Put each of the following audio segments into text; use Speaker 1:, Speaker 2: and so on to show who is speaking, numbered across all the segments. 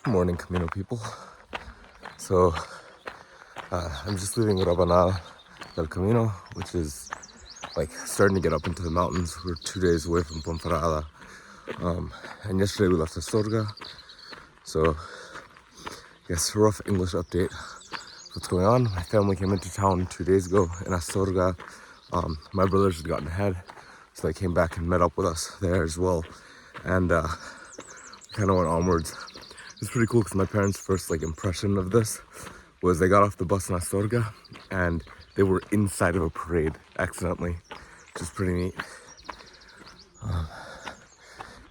Speaker 1: Morning, Camino people. So I'm just leaving Rabanal del Camino, which is like starting to get up into the mountains. We're 2 days away from Ponferrada. And yesterday we left Astorga. So I guess a rough English update. What's going on? My family came into town 2 days ago in Astorga. My brothers had gotten ahead, so they came back and met up with us there as well. And we kind of went onwards. It's pretty cool because my parents' first impression of this was they got off the bus in Astorga and they were inside of a parade accidentally, which is pretty neat.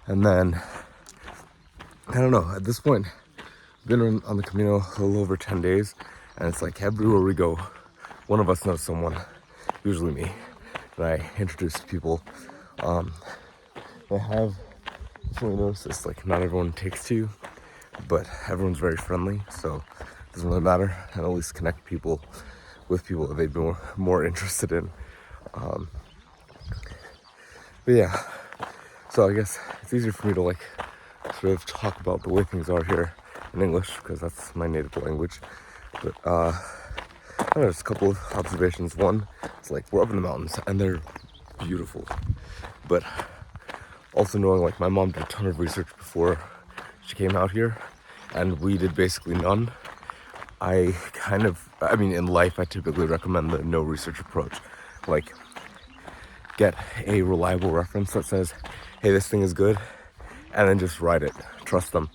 Speaker 1: And then, I don't know, at this point, I've been on the Camino a little over 10 days, and it's like everywhere we go, one of us knows someone, usually me, and I introduce people. I have definitely noticed this, not everyone takes to you, but everyone's very friendly, so it doesn't really matter, and at least connect people with people that they'd be more interested in. But yeah, so I guess it's easier for me to sort of talk about the way things are here in English because that's my native language. But there's a couple of observations. One, it's we're up in the mountains and they're beautiful, but also knowing my mom did a ton of research before she came out here, and we did basically none. In life, I typically recommend the no research approach. Get a reliable reference that says, hey, this thing is good, and then just ride it. Trust them,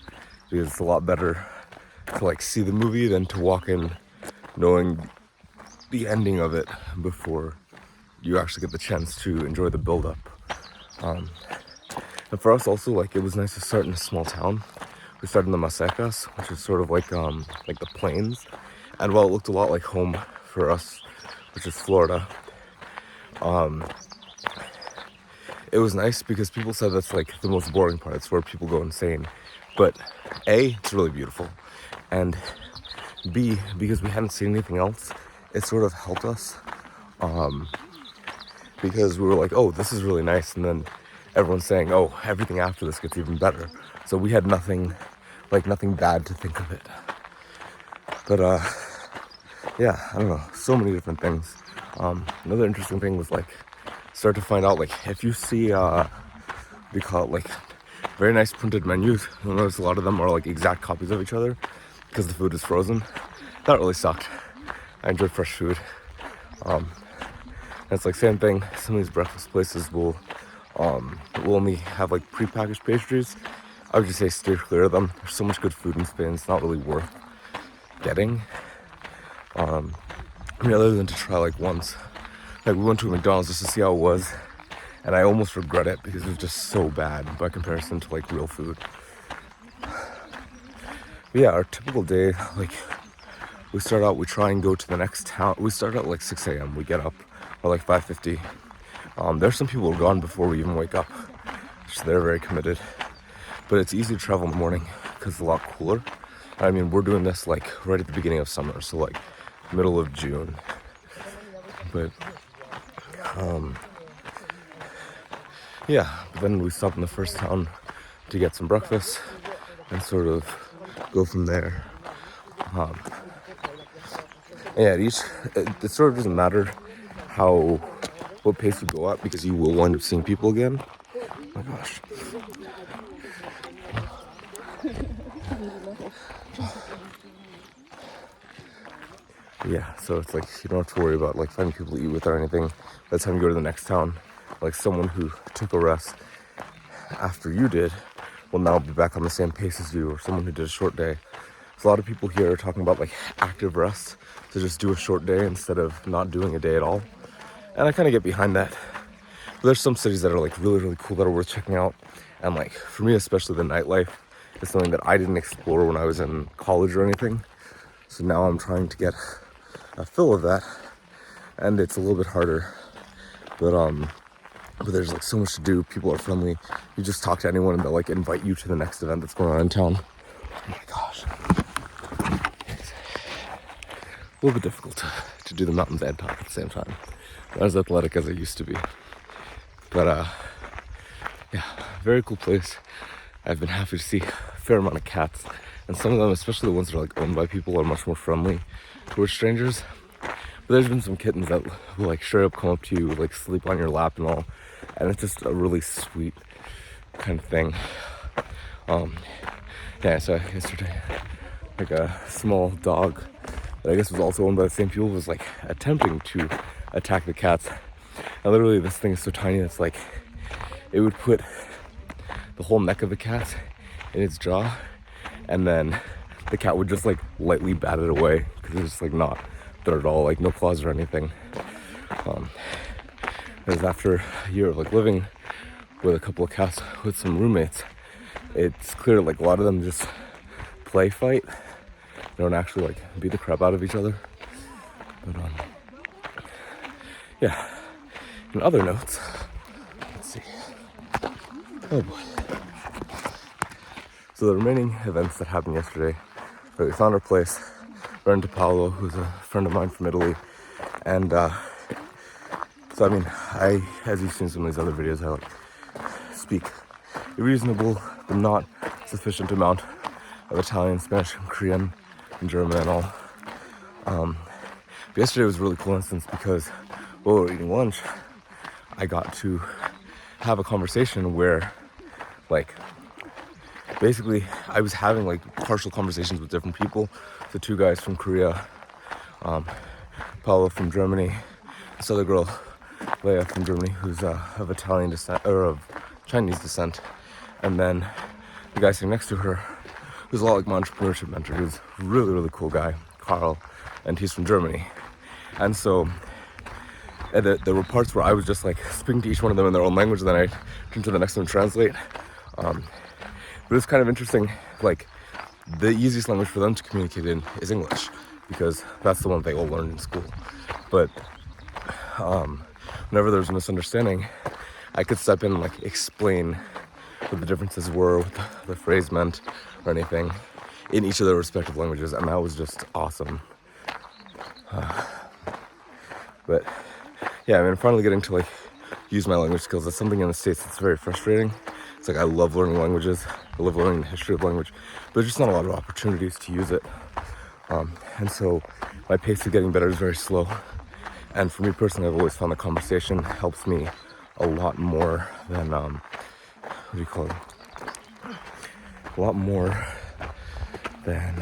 Speaker 1: because it's a lot better to see the movie than to walk in knowing the ending of it before you actually get the chance to enjoy the build-up. And for us also, it was nice to start in a small town. We started in the Masecas, which is sort of like the plains. And while it looked a lot like home for us, which is Florida, it was nice because people said that's the most boring part. It's where people go insane. But A, it's really beautiful. And B, because we hadn't seen anything else, it sort of helped us. Because we were like, oh, this is really nice. And then everyone's saying, oh, everything after this gets even better. So we had nothing bad to think of it. But yeah, I don't know, so many different things. Another interesting thing was start to find out if you see we call it very nice printed menus, you'll notice a lot of them are exact copies of each other because the food is frozen. That really sucked. I enjoyed fresh food. And it's same thing. Some of these breakfast places will only have prepackaged pastries. I would just say steer clear of them. There's so much good food in Spain, it's not really worth getting. Other than to try once. We went to a McDonald's just to see how it was, and I almost regret it because it was just so bad by comparison to real food. But yeah, our typical day, we start out, we try and go to the next town. We start at 6 a.m. We get up or 5:50. There's some people who are gone before we even wake up, so they're very committed. But it's easy to travel in the morning because it's a lot cooler. We're doing this right at the beginning of summer, so middle of June. But but then we stop in the first town to get some breakfast and sort of go from there. It sort of doesn't matter what pace you go at because you will wind up seeing people again. Oh my gosh. Yeah, so it's you don't have to worry about finding people to eat with or anything. By the time you go to the next town, someone who took a rest after you did will now be back on the same pace as you, or someone who did a short day. There's a lot of people here talking about active rest, to just do a short day instead of not doing a day at all. And I kind of get behind that. But there's some cities that are really, really cool that are worth checking out. And for me, especially the nightlife is something that I didn't explore when I was in college or anything. So now I'm trying to get a fill of that, and it's a little bit harder. But there's so much to do. People are friendly. You just talk to anyone and they'll invite you to the next event that's going on in town. Oh my gosh. It's a little bit difficult to do the mountains and talk at the same time. Not as athletic as I used to be. But yeah, very cool place. I've been happy to see a fair amount of cats and some of them, especially the ones that are like owned by people, are much more friendly towards strangers. But there's been some kittens that will like straight up come up to you, like sleep on your lap and all, and it's just a really sweet kind of thing. Yeah, so yesterday, like a small dog that I guess was also owned by the same people was like attempting to attack the cats. And literally this thing is so tiny, it's like it would put the whole neck of the cat in its jaw, and then the cat would just like lightly bat it away because it's just like not there at all, like no claws or anything. Because after a year of like living with a couple of cats with some roommates, it's clear like a lot of them just play fight. They don't actually like beat the crap out of each other. But yeah. In other notes, let's see. Oh boy. So the remaining events that happened yesterday, we found our place, ran into Paolo, who's a friend of mine from Italy, and so I mean, as you've seen in some of these other videos, I like speak a reasonable but not sufficient amount of Italian, Spanish, and Korean, and German and all. But yesterday was a really cool instance because while we were eating lunch, I got to have a conversation where, like, basically I was having like partial conversations with different people. The two guys from Korea, Paolo from Germany, this other girl, Leia from Germany, who's of Italian descent, or of Chinese descent, and then the guy sitting next to her, who's a lot like my entrepreneurship mentor, who's a really, really cool guy, Carl, and he's from Germany. And so there were parts where I was just like speaking to each one of them in their own language, and then I turned to the next one and translate. But it's kind of interesting, like the easiest language for them to communicate in is English, because that's the one they all learned in school. But whenever there was a misunderstanding, I could step in and like explain what the differences were, what the phrase meant, or anything in each of their respective languages, and that was just awesome. But yeah, I mean, finally getting to like use my language skills. That's something in the States that's very frustrating. It's like I love learning languages, I love learning the history of language, but there's just not a lot of opportunities to use it. And so my pace of getting better is very slow. And for me personally, I've always found the conversation helps me a lot more than what do you call it? A lot more than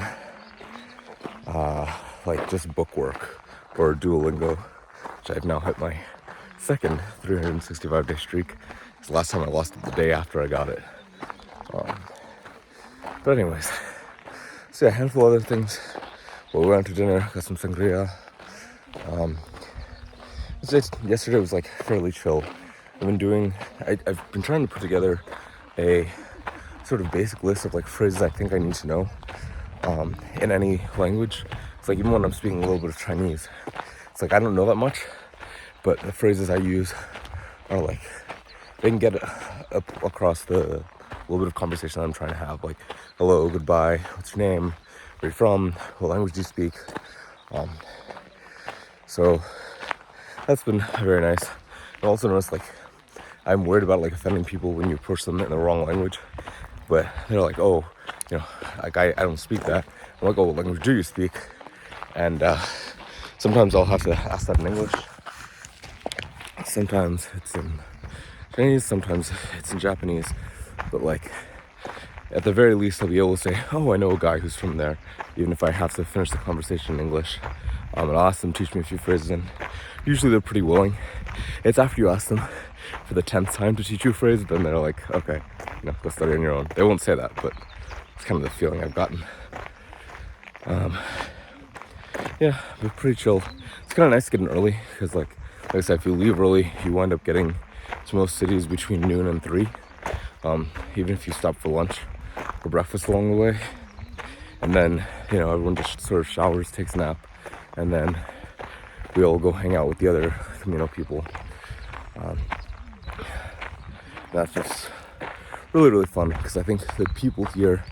Speaker 1: like just book work or Duolingo, which I've now hit my second 365-day streak. The last time I lost it the day after I got it. But anyways, so yeah, a handful of other things. Well, we went to dinner, got some sangria. Yesterday was like fairly chill. I've been trying to put together a sort of basic list of like phrases I think I need to know in any language. It's like even when I'm speaking a little bit of Chinese, it's like I don't know that much, but the phrases I use are like, they can get across the little bit of conversation that I'm trying to have, like hello, goodbye, what's your name, where are you from, what language do you speak. So that's been very nice. I also noticed like I'm worried about like offending people when you approach them in the wrong language, but they're like, oh, you know, like I don't speak that. I'm like, oh, what language do you speak? And sometimes I'll have to ask that in English. Sometimes it's in Chinese, sometimes it's in Japanese, but like at the very least I'll be able to say, oh, I know a guy who's from there, even if I have to finish the conversation in English. And I'll ask them to teach me a few phrases, and usually they're pretty willing. It's after you ask them for the 10th time to teach you a phrase, then they're like, okay, you know, go study on your own. They won't say that, but it's kind of the feeling I've gotten. Yeah, but pretty chill. It's kind of nice getting early, because like I said, if you leave early, you wind up getting to most cities between noon and 3, even if you stop for lunch or breakfast along the way. And then, you know, everyone just sort of showers, takes a nap, and then we all go hang out with the other Camino people. That's just really, really fun, because I think the people here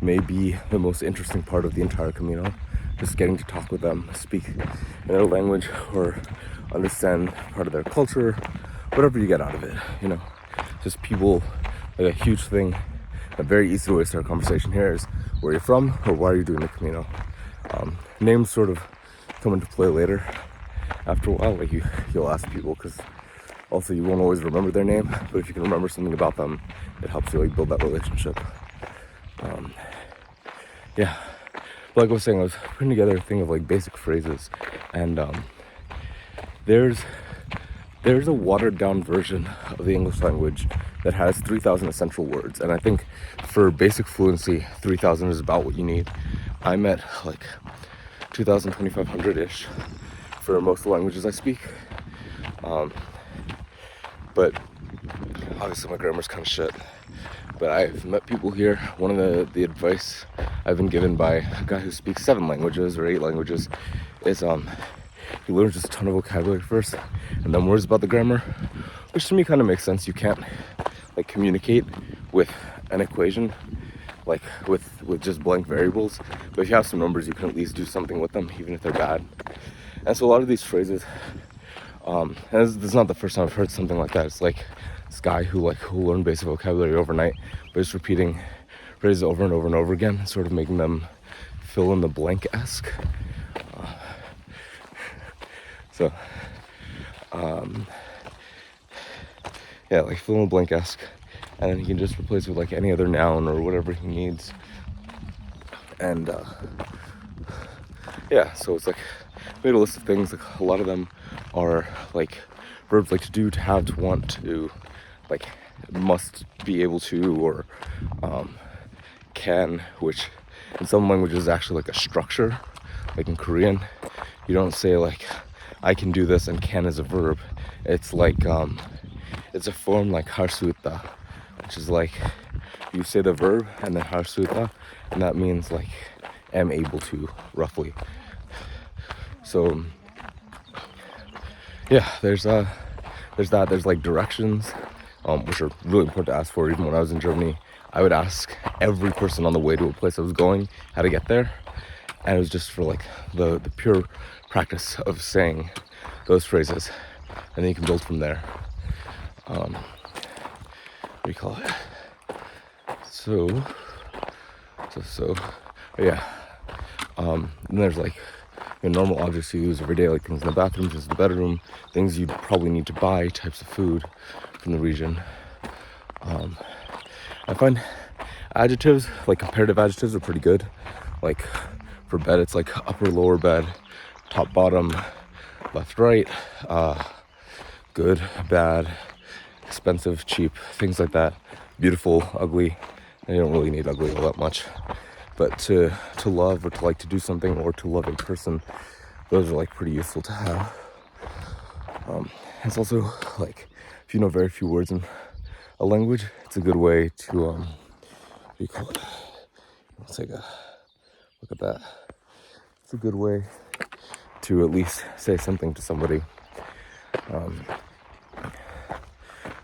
Speaker 1: may be the most interesting part of the entire Camino. Just getting to talk with them, speak in their language, or understand part of their culture, whatever you get out of it, you know. Just people, like a huge thing, a very easy way to start a conversation here is, where you're from or why are you doing the Camino. Names sort of come into play later after a while. Like you'll ask people, because also you won't always remember their name, but if you can remember something about them, it helps you like build that relationship. Yeah, like I was saying, I was putting together a thing of like basic phrases, and there's a watered down version of the English language that has 3,000 essential words, and I think for basic fluency 3,000 is about what you need. I'm at like 2,000, 2,500-ish for most of the languages I speak, but obviously my grammar's kind of shit. But I've met people here. One of the advice I've been given by a guy who speaks 7 languages or 8 languages is he learns just a ton of vocabulary first and then worries about the grammar, which to me kind of makes sense. You can't like communicate with an equation like with just blank variables, but if you have some numbers you can at least do something with them even if they're bad. And so a lot of these phrases, and this is not the first time I've heard something like that. It's like this guy who learned basic vocabulary overnight, but just repeating phrases over and over and over again, sort of making them fill in the blank-esque. Yeah, like fill in the blank-esque, and then he can just replace it with like any other noun or whatever he needs. And yeah, so it's like made a list of things. Like a lot of them are like verbs like to do, to have, to want, to, like must be able to, or can, which in some languages is actually like a structure. Like in Korean, you don't say like I can do this and can is a verb. It's like it's a form like 할 수 있다, which is like you say the verb and then 할 수 있다, and that means like am able to, roughly. So yeah, there's that. There's like directions, which are really important to ask for. Even when I was in Germany, I would ask every person on the way to a place I was going how to get there, and it was just for like the pure practice of saying those phrases, and then you can build from there. What do you call it? So yeah. And there's like normal objects you use every day, like things in the bathroom, things in the bedroom, things you probably need to buy, types of food from the region. I find adjectives, like comparative adjectives, are pretty good. Like for bed, it's like upper, lower bed, top, bottom, left, right, good, bad, expensive, cheap, things like that. Beautiful, ugly. And you don't really need ugly all that much. But to love, or to like to do something, or to love a person, those are like pretty useful to have. It's also like if you know very few words in a language, it's a good way to what do you call it? Let's take a look at that. It's a good way to at least say something to somebody.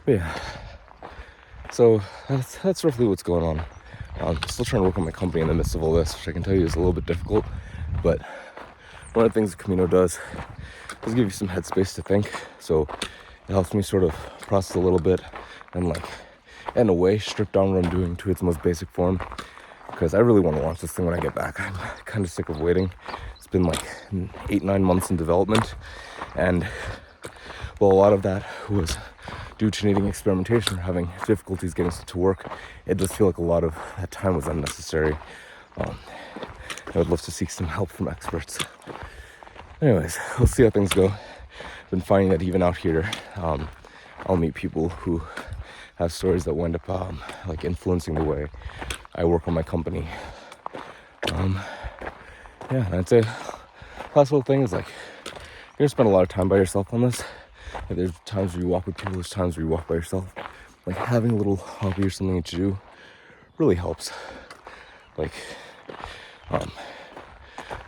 Speaker 1: Yeah. So that's roughly what's going on. I'm still trying to work on my company in the midst of all this, which I can tell you is a little bit difficult. But one of the things the Camino does is give you some headspace to think. So it helps me sort of process a little bit and like, in a way, strip down what I'm doing to its most basic form. Because I really want to launch this thing when I get back. I'm kind of sick of waiting. It's been like 8-9 months in development. And well, a lot of that was due to needing experimentation or having difficulties getting it to work. It does feel like a lot of that time was unnecessary. I would love to seek some help from experts. Anyways, we'll see how things go. I've been finding that even out here, I'll meet people who have stories that wind up like influencing the way I work on my company. Yeah, I'd say last little thing is like you're gonna spend a lot of time by yourself on this. Like, there's times where you walk with people, there's times where you walk by yourself. Like having a little hobby or something to do really helps. Like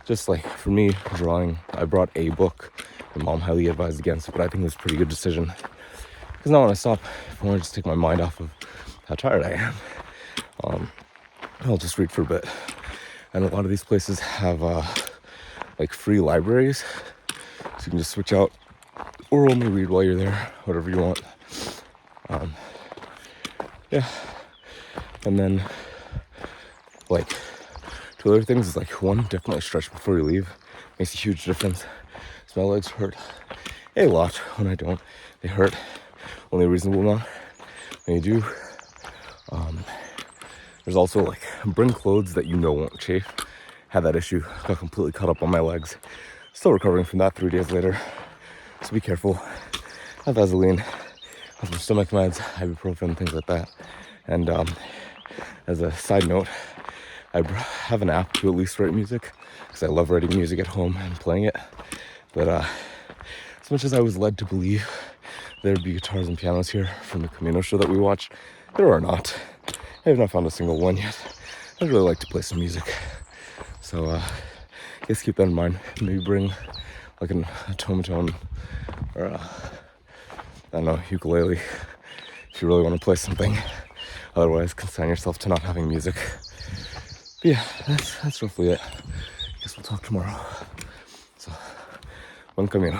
Speaker 1: just like for me, drawing, I brought a book. My mom highly advised against it, but I think it was a pretty good decision. Because now when I stop, if I want to just take my mind off of how tired I am, I'll just read for a bit. And a lot of these places have like free libraries, so you can just switch out or only read while you're there, whatever you want. Yeah. And then like two other things is like, one, definitely stretch before you leave. Makes a huge difference. So my legs hurt a lot when I don't. They hurt only a reasonable amount when you do. There's also like, bring clothes that you know won't chafe. Had that issue, got completely cut up on my legs. Still recovering from that 3 days later. So be careful. Have Vaseline, have some stomach meds, ibuprofen, things like that. And as a side note, I have an app to at least write music, because I love writing music at home and playing it. But as much as I was led to believe there'd be guitars and pianos here from the Camino show that we watched, there are not. I have not found a single one yet. I'd really like to play some music. So I guess keep that in mind. Maybe bring like a tone or I don't know, ukulele if you really want to play something. Otherwise, consign yourself to not having music. But yeah, that's roughly it. I guess we'll talk tomorrow. So, Buen Camino.